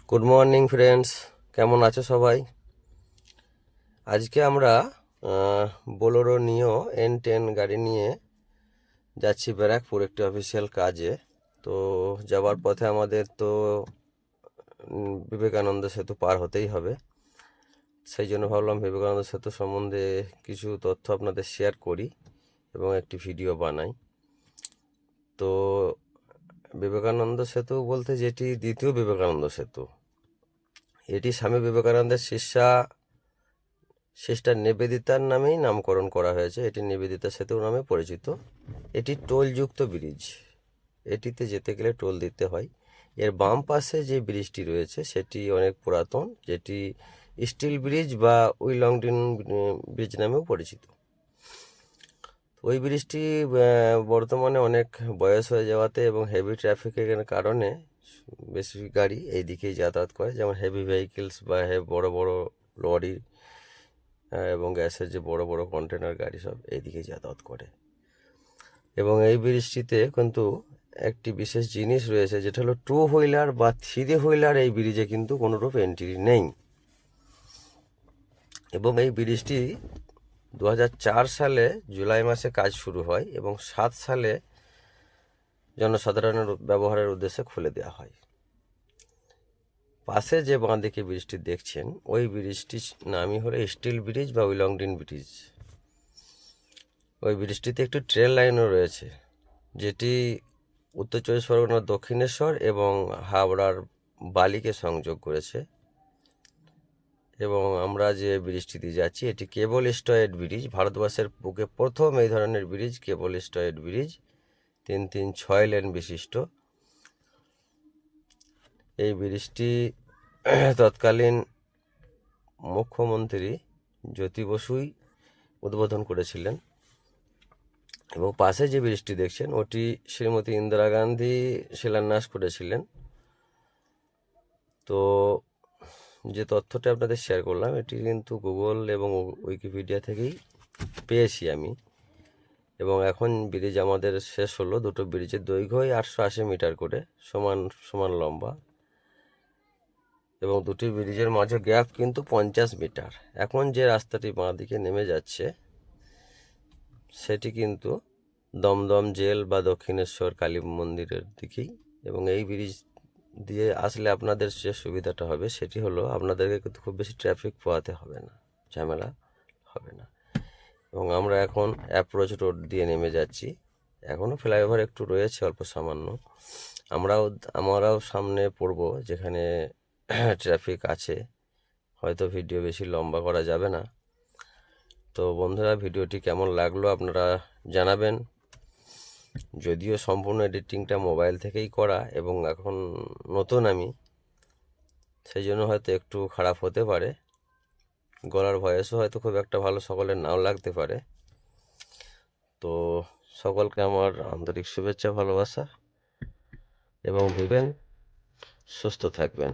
Good morning friends, কেমন আছো সবাই? আজকে আমরা বোলেরো নিও N10 গাড়ি নিয়ে যাচ্ছি ব্যারাকপুর একটি অফিসিয়াল কাজে। তো যাওয়ার পথে আমাদের তো বিবেকানন্দ সেতু পার হতেই হবে। সেই জন্য ভাবলাম বিবেকানন্দ সেতু সম্বন্ধে কিছু তথ্য আপনাদের শেয়ার করি এবং একটি ভিডিও বানাই। তো বিবেকানন্দ সেতু বলতে যেটি দ্বিতীয় বিবেকানন্দ সেতু, এটি স্বামী বিবেকানন্দের সিস্টার নিবেদিতার নামেই নামকরণ করা হয়েছে। এটি নিবেদিতা সেতু নামে পরিচিত। এটি টোলযুক্ত ব্রিজ, এটিতে যেতে গেলে টোল দিতে হয়। এর বাম পাশে যে ব্রিজটি রয়েছে সেটি অনেক পুরাতন, যেটি স্টিল ব্রিজ বা উইলংডিন ব্রিজ নামেও পরিচিত। ওই ব্রিজটি বর্তমানে অনেক বয়স হয়ে যাওয়াতে এবং হেভি ট্রাফিকের কারণে বেশি গাড়ি এই দিকেই যাতায়াত করে, যেমন হেভি ভেহিকেলস বা বড় বড় লরি এবং গ্যাসের যে বড় বড় কন্টেনার গাড়ি সব এইদিকে যাতায়াত করে। এবং এই ব্রিজটিতে কিন্তু একটি বিশেষ জিনিস রয়েছে, যেটা হলো টু হুইলার বা থ্রি হুইলার এই ব্রিজে কিন্তু কোনোরূপ এন্ট্রি নেই। এবং এই ব্রিজটি 2004 সালে জুলাই মাসে কাজ শুরু হয় এবং 7 সালে জনসাধারণের ব্যবহারের উদ্দেশ্যে খুলে দেওয়া হয়। পাশে যে বাঁ দিকে ব্রিজটি দেখছেন, ওই ব্রিজটির নামই হলো স্টিল ব্রিজ বা উইলংডিন ব্রিজ। ওই ব্রিজটিতে একটি ট্রেন লাইনও রয়েছে, যেটি উত্তর চব্বিশ পরগনার দক্ষিণেশ্বর এবং হাওড়ার বালিকে সংযোগ করেছে। এবং আমরা যে ব্রিজটিতে যাচ্ছি এটি কেবল স্টয়েড ব্রিজ, ভারতবর্ষের বুকে প্রথম এই ধরনের ব্রিজ কেবল স্টয়েড ব্রিজ, 3-6 লেন বিশিষ্ট। এই ব্রিজটি তৎকালীন মুখ্যমন্ত্রী জ্যোতি বসুই উদ্বোধন করেছিলেন। এবং পাশে যে ব্রিজটি দেখছেন ওটি শ্রীমতী ইন্দিরা গান্ধী শিলান্যাস করেছিলেন। তো যে তথ্যটা আপনাদের শেয়ার করলাম এটি কিন্তু গুগল এবং উইকিপিডিয়া থেকেই পেয়েছি আমি। এবং এখন ব্রিজ আমাদের শেষ হলো। দুটো ব্রিজের দৈর্ঘ্যই 880 মিটার করে, সমান সমান লম্বা, এবং দুটি ব্রিজের মাঝে গ্যাপ কিন্তু 50 মিটার। এখন যে রাস্তাটি বাঁ দিকে নেমে যাচ্ছে সেটি কিন্তু দমদম জেল বা দক্ষিণেশ্বর কালী মন্দিরের দিকেই। এবং এই ব্রিজ দিয়ে আসলে আপনাদের যে সুবিধাটা হবে সেটি হলো আপনাদেরকে কিন্তু খুব বেশি ট্রাফিক পোহাতে হবে না, ঝামেলা হবে না। এবং আমরা এখন অ্যাপ্রোচ রোড দিয়ে নেমে যাচ্ছি। এখনও ফ্লাইওভার একটু রয়েছে অল্প সামান্য। আমরাও সামনে পড়ব যেখানে ট্রাফিক আছে। হয়তো ভিডিও বেশি লম্বা করা যাবে না। তো বন্ধুরা, ভিডিওটি কেমন লাগলো আপনারা জানাবেন। যদিও সম্পূর্ণ এডিটিংটা মোবাইল থেকেই করা এবং এখন নতুন আমি, সেই জন্য হয়তো একটু খারাপ হতে পারে, গলার ভয়েসও হয়তো খুব একটা ভালো সকলের নাও লাগতে পারে। তো সকলকে আমার আন্তরিক শুভেচ্ছা, ভালোবাসা, এবং সুস্থ থাকবেন।